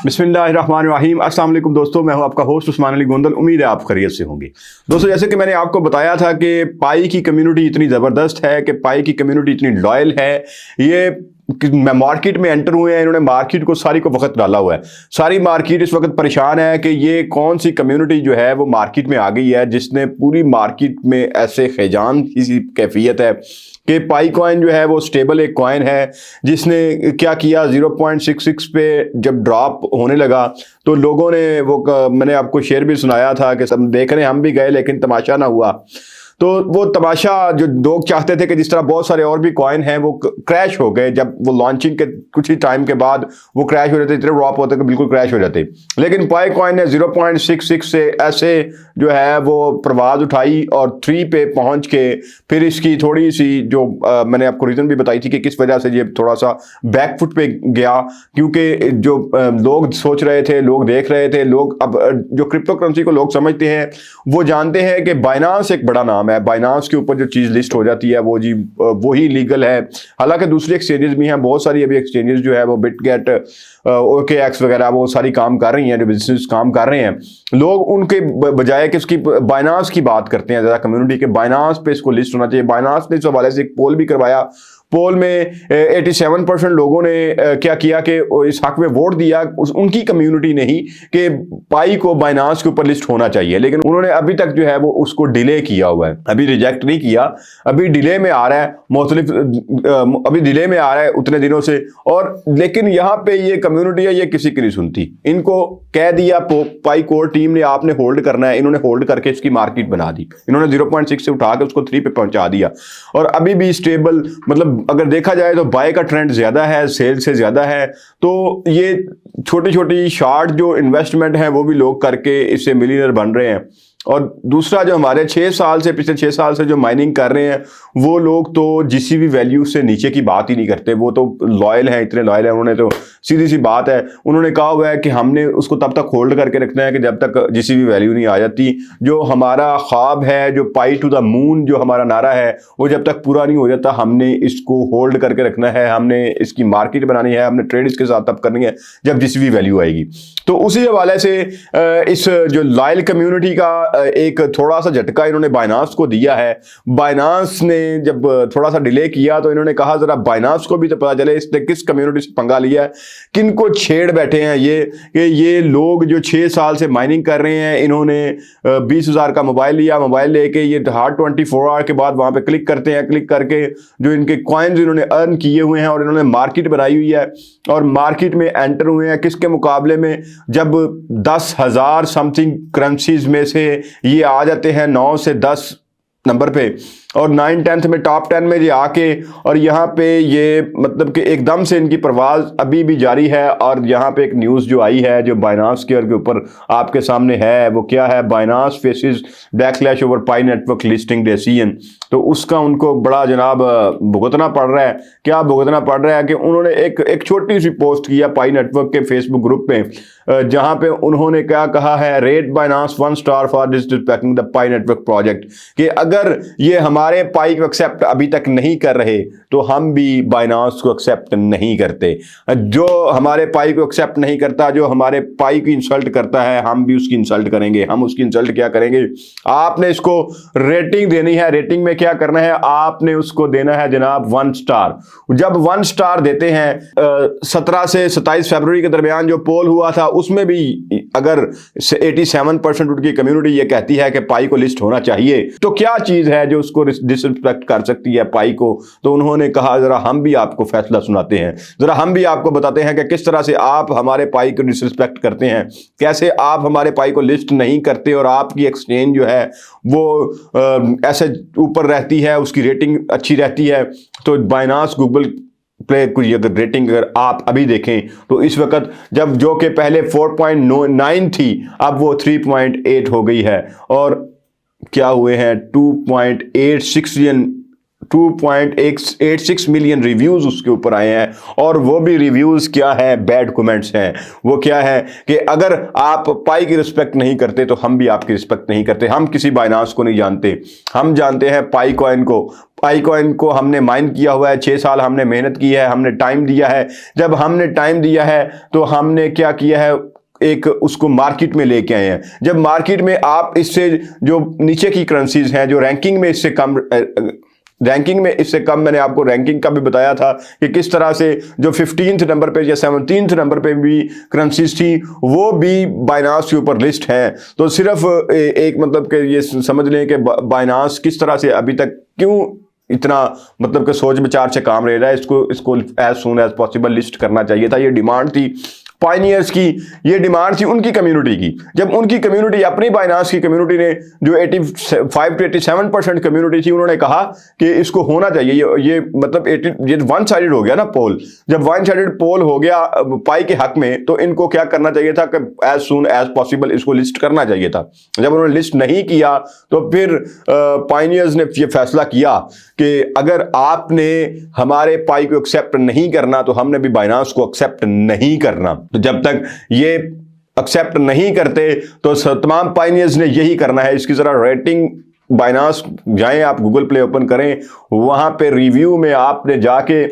बिस्मिल्लाहिर्रहमानिर्रहीम। अस्सलाम वालेकुम दोस्तों, मैं हूं आपका होस्ट उस्मान अली गोंदल। उम्मीद है आप खैरियत से होंगे। दोस्तों, जैसे कि मैंने आपको बताया था कि पाई की कम्युनिटी इतनी ज़बरदस्त है कि पाई की कम्युनिटी इतनी लॉयल है। ये मार्केट में एंटर हुए हैं, इन्होंने मार्केट को सारी को वक्त डाला हुआ है। सारी मार्केट इस वक्त परेशान है कि ये कौन सी कम्युनिटी जो है वो मार्केट में आ गई है जिसने पूरी मार्केट में ऐसे खजान की कैफियत है कि पाई कॉइन जो है वो स्टेबल एक कॉइन है जिसने क्या किया, 0.66 पे जब ड्रॉप होने लगा तो लोगों ने मैंने आपको शेयर भी सुनाया था कि सब देख रहे हैं, हम भी गए लेकिन तमाशा ना हुआ। तो वो तमाशा जो लोग चाहते थे कि जिस तरह बहुत सारे और भी कॉइन हैं वो क्रैश हो गए, जब वो लॉन्चिंग के कुछ ही टाइम के बाद वो क्रैश हो जाते, इतने ड्रॉप होते कि बिल्कुल क्रैश हो जाते। लेकिन पाई कॉइन ने 0.66 से ऐसे जो है वो प्रवाज उठाई और 3 पे पहुंच के फिर इसकी थोड़ी सी जो मैंने आपको रीज़न भी बताई थी कि किस वजह से ये थोड़ा सा बैकफुट पे गया, क्योंकि जो लोग सोच रहे थे, लोग देख रहे थे, लोग अब जो क्रिप्टो करेंसी को लोग समझते हैं वो जानते हैं कि बाइनांस एक बड़ा नाम है। बाइनांस के ऊपर जो चीज़ लिस्ट हो जाती है वो ही लीगल है। हालांकि दूसरी एक्सचेंजेस भी हैं, बहुत सारी अभी एक्सचेंजेस जो है वो बिटगेट, OKX वगैरह वो सारी काम कर रही हैं, जो बिजनेस काम कर रहे हैं। लोग उनके बजाय कि उसकी बाइनांस की बात करते हैं ज़्यादा कम्युनिटी के, बाइनांस पे इसको लिस्ट होना चाहिए। बाइनांस ने इस हवाले से एक पोल भी करवाया। पोल में 87% लोगों ने क्या किया कि इस हक में वोट दिया, उनकी कम्युनिटी ने ही, कि पाई को बाइनांस के ऊपर लिस्ट होना चाहिए। लेकिन उन्होंने अभी तक जो है वो उसको डिले किया हुआ है, अभी रिजेक्ट नहीं किया, अभी डिले में आ रहा है, मुख्तलिफ अभी डिले में आ रहा है उतने दिनों से। और लेकिन यहाँ पे ये कम्युनिटी है, ये किसी की नहीं सुनती। इनको कह दिया पाई कोर टीम ने आपने होल्ड करना है, इन्होंने होल्ड करके इसकी मार्केट बना दी। इन्होंने 0.6 से उठा के उसको 3 पे पहुंचा दिया और अभी भी स्टेबल, मतलब अगर देखा जाए तो बाय का ट्रेंड ज्यादा है, सेल से ज्यादा है। तो ये छोटी छोटी शॉर्ट जो इन्वेस्टमेंट है वो भी लोग करके इससे मिलियनर बन रहे हैं। और दूसरा जो हमारे पिछले 6 साल से जो माइनिंग कर रहे हैं वो लोग तो जीसीबी वैल्यू से नीचे की बात ही नहीं करते। वो तो लॉयल हैं, इतने लॉयल हैं, उन्होंने तो सीधी सी बात है, उन्होंने कहा हुआ है कि हमने उसको तब तक होल्ड करके रखना है कि जब तक जीसीबी वैल्यू नहीं आ जाती। जो हमारा ख्वाब है, जो पाई टू द मून जो हमारा नारा है, वो जब तक पूरा नहीं हो जाता हमने इसको होल्ड करके रखना है, हमने इसकी मार्केट बनानी है, हमने ट्रेड इसके साथ तब करनी है जब जीसीबी वैल्यू आएगी। तो उसी हवाले से इस जो लॉयल कम्युनिटी का एक थोड़ा सा झटका इन्होंने बाइनांस को दिया है। बाइनांस ने जब थोड़ा सा डिले किया तो इन्होंने कहा जरा बाइनांस को भी तो पता चले इसने किस कम्युनिटी से पंगा लिया है, किनको छेड़ बैठे हैं ये लोग जो 6 साल से माइनिंग कर रहे हैं। इन्होंने 20,000 का मोबाइल लिया, मोबाइल लेके ये हर 24 आवर के बाद वहां पे क्लिक करते हैं, क्लिक करके जो इनके कॉइन्स इन्होंने अर्न किए हुए हैं और इन्होंने मार्केट बनाई हुई है और मार्केट में एंटर हुए हैं। किसके मुकाबले में, जब 10,000 समथिंग करेंसीज में से ये आ जाते हैं 9 से 10 नंबर पे और 9-10 में टॉप 10 में ये आके, और यहाँ पे ये मतलब कि एकदम से इनकी परवाज अभी भी जारी है। और यहाँ पे एक न्यूज़ जो आई है जो बाइनांस के ऊपर आपके सामने है, वो क्या है, बाइनांस फेसेस बैकलैश ओवर पाई नेटवर्क लिस्टिंग डिसीजन। तो उसका उनको बड़ा जनाब भुगतना पड़ रहा है। क्या भुगतना पड़ रहा है कि उन्होंने एक छोटी सी पोस्ट किया पाई नेटवर्क के फेसबुक ग्रुप पे, जहाँ पे उन्होंने क्या कहा है, rate Binance 1 star for disrespecting the pi network project, कि अगर ये हमारे पाई को एक्सेप्ट अभी तक नहीं कर रहे तो हम भी बाइनांस को एक्सेप्ट नहीं करते। जो हमारे पाई को एक्सेप्ट नहीं करता, जो हमारे पाई की इंसल्ट करता है, हम भी उसकी इंसल्ट करेंगे। हम उसकी इंसल्ट क्या करेंगे, आपने इसको रेटिंग देनी है। रेटिंग में क्या करना है, आपने उसको देना है जनाब 1 स्टार। जब 1 स्टार देते हैं, 17 से 27 फरवरी के दरमियान जो पोल हुआ था उसमें भी अगर 87% उनकी कम्युनिटी ये कहती है कि पाई को लिस्ट होना चाहिए, तो क्या चीज है जो उसको डिसरिस्पेक्ट कर सकती है पाई को। तो उन्होंने कहा जरा हम भी आपको फैसला सुनाते हैं, जरा हम भी आपको बताते हैं कि किस तरह से आप हमारे पाई को डिसरिस्पेक्ट करते हैं, कैसे आप हमारे पाई को लिस्ट नहीं करते और आपकी एक्सचेंज जो है वो ऐसे ऊपर रहती है, उसकी रेटिंग अच्छी रहती है। तो बाइनांस गूगल प्ले की अगर रेटिंग अगर आप अभी देखें तो इस वक्त जब जो कि पहले 4.9 थी, अब वो 3.8 हो गई है और क्या हुए हैं 2.86 2.86 मिलियन रिव्यूज़ उसके ऊपर आए हैं। और वो भी रिव्यूज़ क्या है, बैड कमेंट्स हैं। वो क्या है कि अगर आप पाई की रिस्पेक्ट नहीं करते तो हम भी आपकी रिस्पेक्ट नहीं करते। हम किसी बाइनांस को नहीं जानते, हम जानते हैं पाई कॉइन को। पाई कॉइन को हमने माइन किया हुआ है, 6 साल हमने मेहनत की है, हमने टाइम दिया है। जब हमने टाइम दिया है तो हमने क्या किया है, एक उसको मार्केट में लेके आए हैं। जब मार्केट में आप इससे जो नीचे की करेंसीज हैं, जो रैंकिंग में इससे कम, मैंने आपको रैंकिंग का भी बताया था कि किस तरह से जो 15th नंबर पे या 17th नंबर पे भी करेंसीज थी वो भी बाइनांस के ऊपर लिस्ट है। तो सिर्फ एक मतलब कि ये समझ लें कि बाइनांस किस तरह से अभी तक क्यों इतना मतलब कि सोच विचार से काम ले रहा है, इसको as soon as possible list करना चाहिए था। ये डिमांड थी पायनियर्स की, ये डिमांड थी उनकी कम्युनिटी की। जब उनकी कम्युनिटी, अपनी बाइनांस की कम्युनिटी ने, जो 85 to 87% कम्युनिटी थी, उन्होंने कहा कि इसको होना चाहिए। ये मतलब ये वन साइडेड हो गया ना पोल। जब वन साइडेड पोल हो गया पाई के हक में, तो इनको क्या करना चाहिए था कि एज सून एज पॉसिबल इसको लिस्ट करना चाहिए था। जब उन्होंने लिस्ट नहीं किया तो फिर पायनियर्स ने ये फैसला किया कि अगर आपने हमारे पाई को एक्सेप्ट नहीं करना तो हमने भी बाइनांस को एक्सेप्ट नहीं करना। तो जब तक ये एक्सेप्ट नहीं करते तो तमाम पायनियर्स ने यही करना है। इसकी जरा रेटिंग बाइनांस जाएं, आप गूगल प्ले ओपन करें, वहां पे रिव्यू में आपने जाके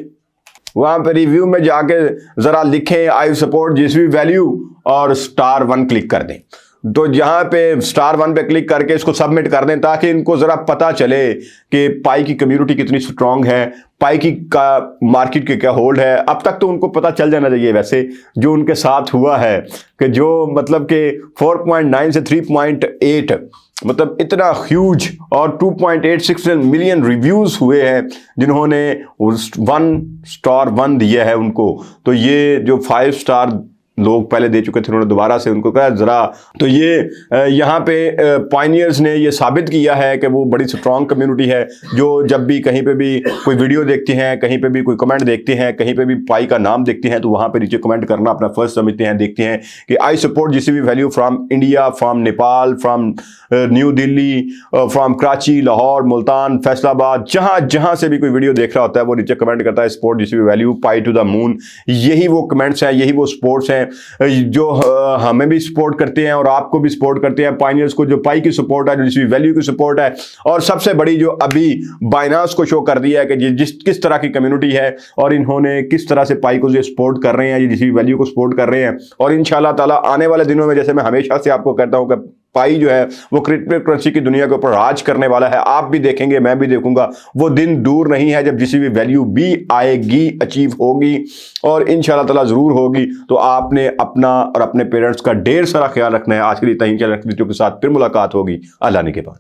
जरा लिखें आई सपोर्ट जीसीबी वैल्यू और *1 क्लिक कर दें। तो यहाँ पे *1 पे क्लिक करके इसको सबमिट कर दें ताकि इनको ज़रा पता चले कि पाई की कम्युनिटी कितनी स्ट्रांग है, पाई की का मार्केट के क्या होल्ड है। अब तक तो उनको पता चल जाना चाहिए वैसे जो उनके साथ हुआ है कि जो मतलब कि 4.9 से 3.8 मतलब इतना ह्यूज और 2.86 मिलियन रिव्यूज़ हुए हैं जिन्होंने 1 दिया है उनको। तो ये जो 5 स्टार लोग पहले दे चुके थे उन्होंने दोबारा से उनको कहा ज़रा। तो ये यहाँ पे पायनियर्स ने ये साबित किया है कि वो बड़ी स्ट्रांग कम्युनिटी है, जो जब भी कहीं पे भी कोई वीडियो देखते हैं, कहीं पे भी कोई कमेंट देखते हैं, कहीं पे भी पाई का नाम देखते हैं तो वहाँ पे नीचे कमेंट करना अपना फर्ज समझते हैं। देखते हैं कि I support GCB value from India, from Nepal, from new Delhi, from Karachi, Lahore, Multan, Faisalabad, जहाँ से भी कोई वीडियो देख रहा होता है वो नीचे कमेंट करता है support GCB value, pi to the moon. यही वो कमेंट्स हैं, यही वो स्पोर्ट्स हैं जो हमें भी सपोर्ट करते हैं और आपको भी सपोर्ट करते हैं। पायनियर्स को जो पाई की सपोर्ट है, जो जीसीबी वैल्यू की सपोर्ट है, और सबसे बड़ी जो अभी बाइनांस को शो कर दिया है कि किस तरह की कम्युनिटी है और इन्होंने किस तरह से पाई को जो सपोर्ट कर रहे हैं, ये जीसीबी वैल्यू को सपोर्ट कर रहे हैं। और इंशाल्लाह ताला आने वाले दिनों में, जैसे मैं हमेशा से आपको कहता हूं कि पाई जो है वो क्रिप्टो करेंसी की दुनिया के ऊपर राज करने वाला है। आप भी देखेंगे, मैं भी देखूंगा। वो दिन दूर नहीं है जब जीसीबी वैल्यू भी आएगी, अचीव होगी, और इंशाल्लाह ताला जरूर होगी। तो आपने अपना और अपने पेरेंट्स का ढेर सारा ख्याल रखना है। आज के लिए इतना ही ख्याल रखते, के साथ फिर मुलाकात होगी अल्लाह ने के बाद।